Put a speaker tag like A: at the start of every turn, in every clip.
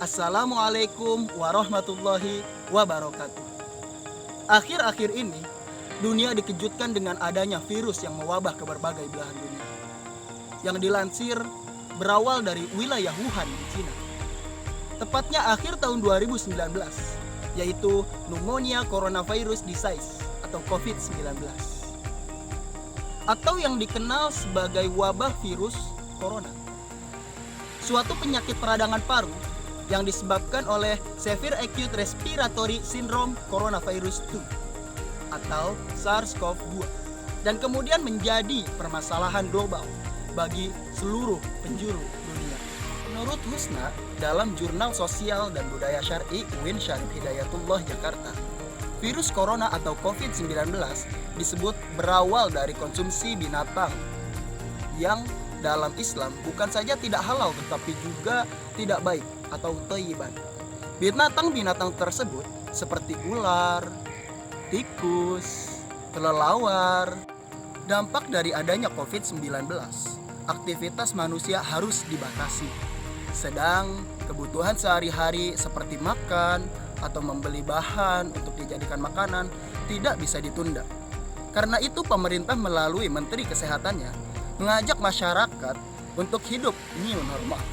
A: Assalamualaikum warahmatullahi wabarakatuh. Akhir-akhir ini, dunia dikejutkan dengan adanya virus yang mewabah ke berbagai belahan dunia. Yang dilansir berawal dari wilayah Wuhan di Cina. Tepatnya akhir tahun 2019, yaitu pneumonia coronavirus disease atau COVID-19. Atau yang dikenal sebagai wabah virus corona. Suatu penyakit peradangan paru yang disebabkan oleh Severe Acute Respiratory Syndrome Coronavirus 2 atau SARS-CoV-2 dan kemudian menjadi permasalahan global bagi seluruh penjuru dunia. Menurut Husna, dalam Jurnal Sosial dan Budaya Syar'i UIN Syarif Hidayatullah Jakarta, virus corona atau COVID-19 disebut berawal dari konsumsi binatang yang dalam Islam bukan saja tidak halal tetapi juga tidak baik atau thayyiban. Binatang-binatang tersebut seperti ular, tikus, kelelawar. Dampak dari adanya COVID-19, aktivitas manusia harus dibatasi. Sedang kebutuhan sehari-hari seperti makan atau membeli bahan untuk dijadikan makanan tidak bisa ditunda. Karena itu pemerintah melalui Menteri Kesehatannya mengajak masyarakat untuk hidup new normal,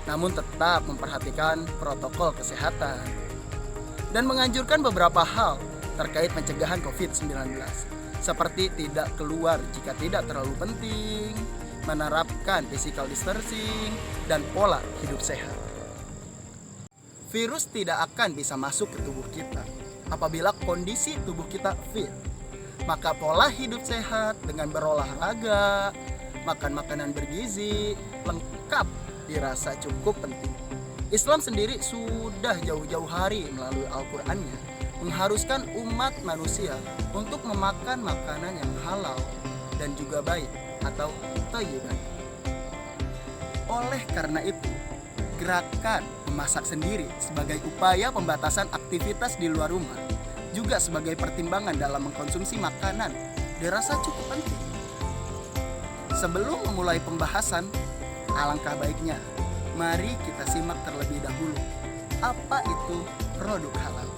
A: namun tetap memperhatikan protokol kesehatan dan menganjurkan beberapa hal terkait pencegahan COVID-19 seperti tidak keluar jika tidak terlalu penting, menerapkan physical distancing, dan pola hidup sehat. Virus tidak akan bisa masuk ke tubuh kita apabila kondisi tubuh kita fit. Maka pola hidup sehat dengan berolahraga, makan makanan bergizi, lengkap dirasa cukup penting. Islam sendiri sudah jauh-jauh hari melalui Al-Qur'annya mengharuskan umat manusia untuk memakan makanan yang halal dan juga baik atau thayyiban. Oleh karena itu, gerakan memasak sendiri sebagai upaya pembatasan aktivitas di luar rumah juga sebagai pertimbangan dalam mengkonsumsi makanan dirasa cukup penting. Sebelum memulai pembahasan, alangkah baiknya mari kita simak terlebih dahulu apa itu produk halal.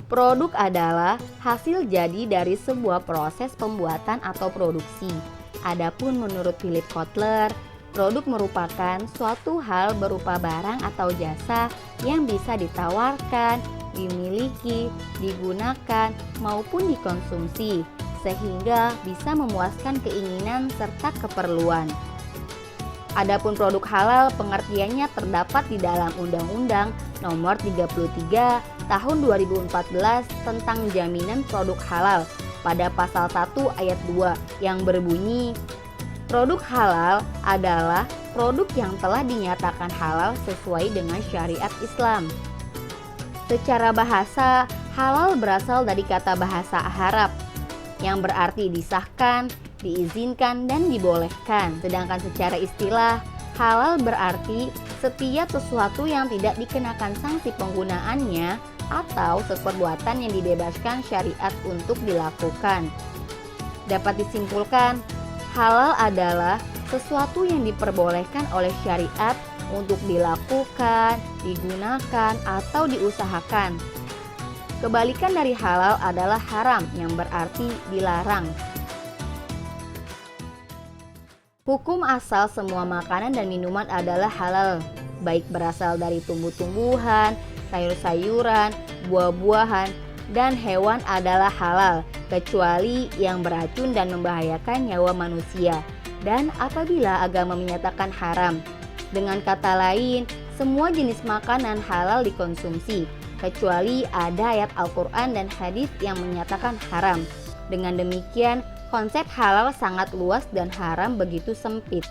B: Produk adalah hasil jadi dari sebuah proses pembuatan atau produksi. Adapun menurut Philip Kotler, produk merupakan suatu hal berupa barang atau jasa yang bisa ditawarkan, dimiliki, digunakan, maupun dikonsumsi, sehingga bisa memuaskan keinginan serta keperluan. Adapun produk halal pengertiannya terdapat di dalam Undang-Undang Nomor 33 Tahun 2014 tentang Jaminan Produk Halal pada pasal 1 ayat 2 yang berbunyi, produk halal adalah produk yang telah dinyatakan halal sesuai dengan syariat Islam. Secara bahasa, halal berasal dari kata bahasa Arab yang berarti disahkan, diizinkan, dan dibolehkan. Sedangkan secara istilah, halal berarti setiap sesuatu yang tidak dikenakan sanksi penggunaannya atau perbuatan yang dibebaskan syariat untuk dilakukan. Dapat disimpulkan, halal adalah sesuatu yang diperbolehkan oleh syariat untuk dilakukan, digunakan, atau diusahakan. Kebalikan dari halal adalah haram yang berarti dilarang. Hukum asal semua makanan dan minuman adalah halal, baik berasal dari tumbuh-tumbuhan, sayur-sayuran, buah-buahan, dan hewan adalah halal, kecuali yang beracun dan membahayakan nyawa manusia, dan apabila agama menyatakan haram. Dengan kata lain, semua jenis makanan halal dikonsumsi, kecuali ada ayat Al-Quran dan hadis yang menyatakan haram. Dengan demikian, konsep halal sangat luas dan haram begitu sempit.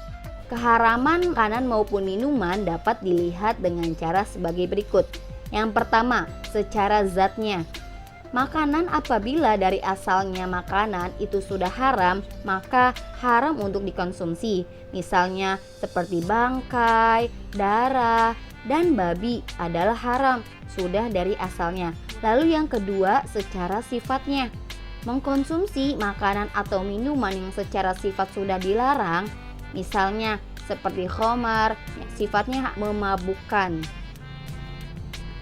B: Keharaman makanan maupun minuman dapat dilihat dengan cara sebagai berikut. Yang pertama, secara zatnya. Makanan apabila dari asalnya makanan itu sudah haram, maka haram untuk dikonsumsi. Misalnya seperti bangkai, darah, dan babi adalah haram sudah dari asalnya. Lalu yang kedua, secara sifatnya. Mengkonsumsi makanan atau minuman yang secara sifat sudah dilarang, misalnya seperti khamar, yang sifatnya memabukkan.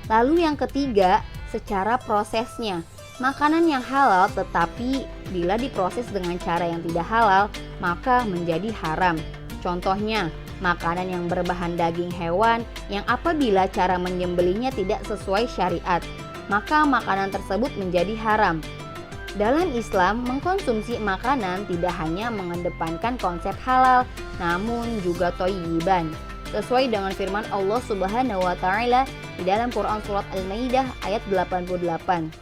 B: Lalu yang ketiga, secara prosesnya. Makanan yang halal tetapi bila diproses dengan cara yang tidak halal, maka menjadi haram. Contohnya, makanan yang berbahan daging hewan yang apabila cara menyembelihnya tidak sesuai syariat, maka makanan tersebut menjadi haram. Dalam Islam, mengkonsumsi makanan tidak hanya mengedepankan konsep halal, namun juga thayyiban. Sesuai dengan firman Allah Subhanahu wa taala di dalam Quran surat Al-Maidah ayat 88.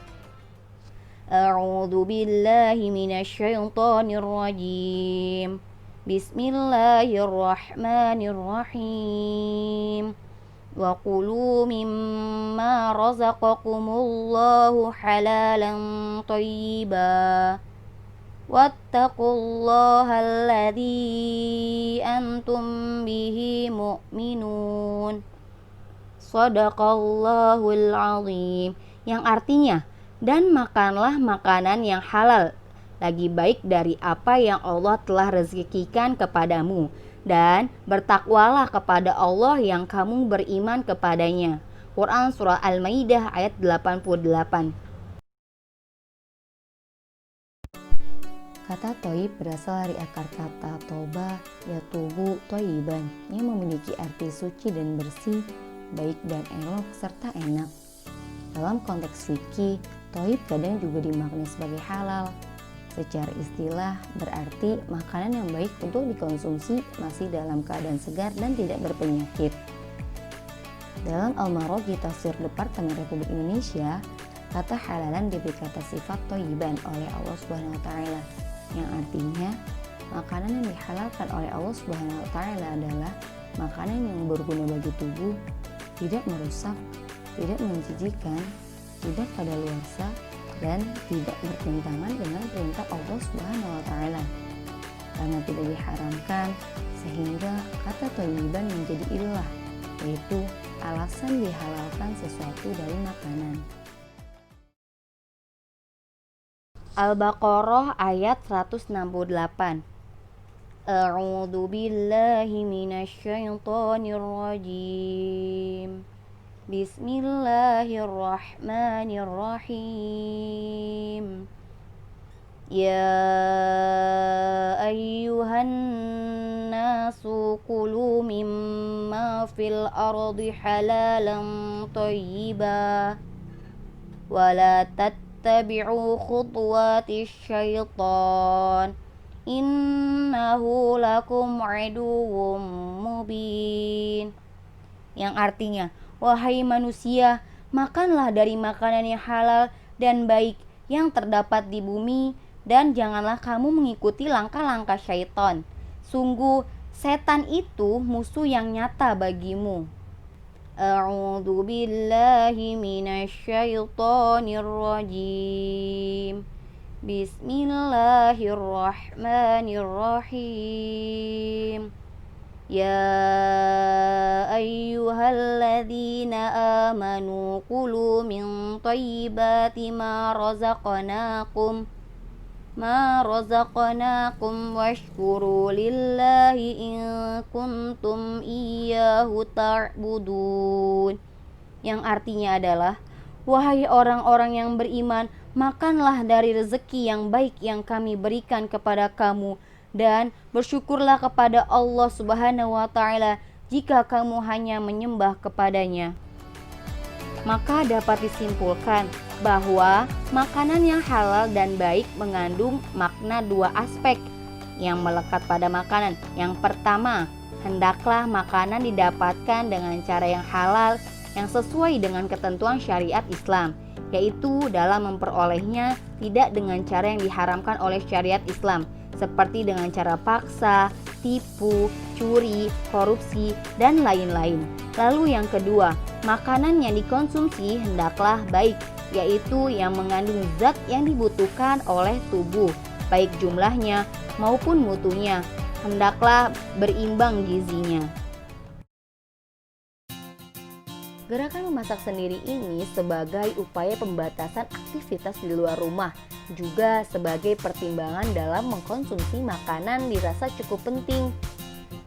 B: A'udzu billahi minasyaitonir rajim. Bismillahirrahmanirrahim. Wa qulu mimma razaqakumullahu halalan thayyiba. Wattaqullaha alladzi antum bihi mu'minun. Shadaqallahul azim. Yang artinya, dan makanlah makanan yang halal, lagi baik dari apa yang Allah telah rezekikan kepadamu, dan bertakwalah kepada Allah yang kamu beriman kepadanya. Quran surah Al-Maidah ayat 88. Kata thayyib berasal dari akar kata toba, yatubu, thayyiban, yang memiliki arti suci dan bersih, baik dan elok serta enak. Dalam konteks fikih, thayyib kadang juga dimaknai sebagai halal. Secara istilah berarti makanan yang baik untuk dikonsumsi masih dalam keadaan segar dan tidak berpenyakit. Dalam Al-Maraghi Tafsir Departemen Republik Indonesia, kata halalan diberi kata sifat thayyiban oleh Allah Subhanahu wa taala, yang artinya makanan yang dihalalkan oleh Allah Subhanahu wa taala adalah makanan yang berguna bagi tubuh, tidak merusak, tidak menjijikan, tidak kadaluarsa, dan tidak bertentangan dengan perintah Allah Subhanahu wa taala. Karena tidak diharamkan, sehingga kata thayyiban menjadi illah, yaitu alasan dihalalkan sesuatu dari makanan. Al-Baqarah ayat 168. A'udzu billahi minasyaitonir rajim. Bismillahirrahmanirrahim. Ya ayyuhan nasu kulu mimma fil ardi halalan thayyiba wa la tattabi'u khutuwatis syaitan innahu lakum aduwwum mubin. Yang artinya, wahai manusia, makanlah dari makanan yang halal dan baik yang terdapat di bumi, dan janganlah kamu mengikuti langkah-langkah syaitan. Sungguh, setan itu musuh yang nyata bagimu. A'udzu billahi minasyaitonir rajim. Bismillahirrahmanirrahim. Ya ayyuhalladzina amanu kulu min thayyibati ma razaqnakum washkuru lillahi in kuntum iyyahu ta'budun. Yang artinya adalah, wahai orang-orang yang beriman, makanlah dari rezeki yang baik yang kami berikan kepada kamu, dan bersyukurlah kepada Allah Subhanahu wa taala jika kamu hanya menyembah kepadanya. Maka dapat disimpulkan bahwa makanan yang halal dan baik mengandung makna dua aspek yang melekat pada makanan. Yang pertama, hendaklah makanan didapatkan dengan cara yang halal yang sesuai dengan ketentuan syariat Islam, yaitu dalam memperolehnya tidak dengan cara yang diharamkan oleh syariat Islam, seperti dengan cara paksa, tipu, curi, korupsi, dan lain-lain. Lalu yang kedua, makanan yang dikonsumsi hendaklah baik, yaitu yang mengandung zat yang dibutuhkan oleh tubuh, baik jumlahnya maupun mutunya. Hendaklah berimbang gizinya. Gerakan memasak sendiri ini sebagai upaya pembatasan aktivitas di luar rumah, juga sebagai pertimbangan dalam mengkonsumsi makanan dirasa cukup penting.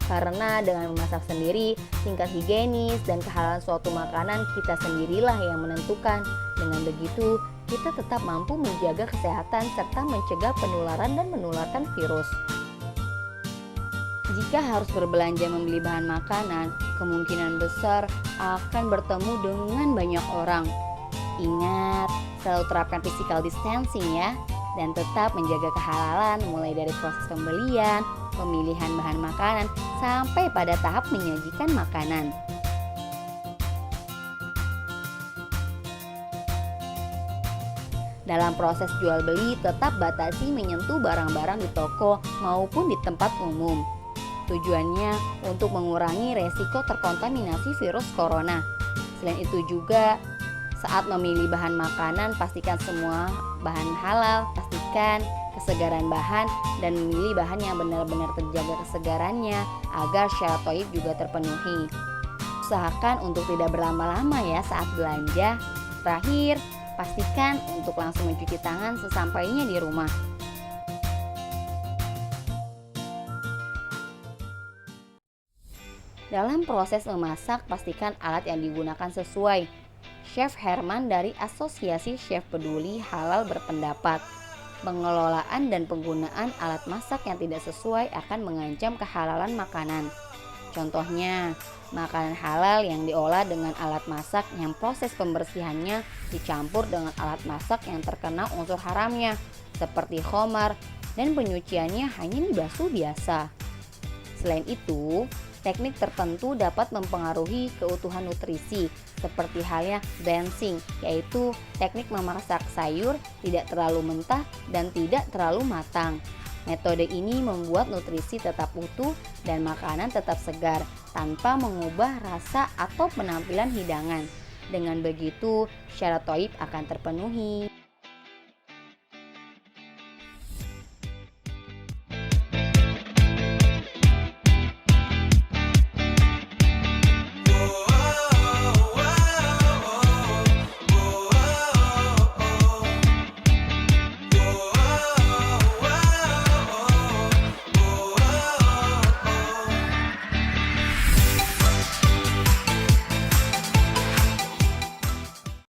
B: Karena dengan memasak sendiri, tingkat higienis dan kehalalan suatu makanan kita sendirilah yang menentukan. Dengan begitu, kita tetap mampu menjaga kesehatan serta mencegah penularan dan menularkan virus. Jika harus berbelanja membeli bahan makanan, kemungkinan besar akan bertemu dengan banyak orang. Ingat, selalu terapkan physical distancing ya, dan tetap menjaga kehalalan mulai dari proses pembelian, pemilihan bahan makanan, sampai pada tahap menyajikan makanan. Dalam proses jual beli, tetap batasi menyentuh barang-barang di toko maupun di tempat umum. Tujuannya untuk mengurangi resiko terkontaminasi virus corona. Selain itu juga, saat memilih bahan makanan, pastikan semua bahan halal, pastikan kesegaran bahan, dan memilih bahan yang benar-benar terjaga kesegarannya agar syarat thayyib juga terpenuhi. Usahakan untuk tidak berlama-lama ya saat belanja. Terakhir, pastikan untuk langsung mencuci tangan sesampainya di rumah. Dalam proses memasak, pastikan alat yang digunakan sesuai. Chef Herman dari Asosiasi Chef Peduli Halal berpendapat, pengelolaan dan penggunaan alat masak yang tidak sesuai akan mengancam kehalalan makanan. Contohnya, makanan halal yang diolah dengan alat masak yang proses pembersihannya dicampur dengan alat masak yang terkena unsur haramnya, seperti khamar, dan penyuciannya hanya dibasuh biasa. Selain itu, teknik tertentu dapat mempengaruhi keutuhan nutrisi, seperti halnya blanching, yaitu teknik memasak sayur tidak terlalu mentah dan tidak terlalu matang. Metode ini membuat nutrisi tetap utuh dan makanan tetap segar tanpa mengubah rasa atau penampilan hidangan. Dengan begitu, syarat thayyib akan terpenuhi.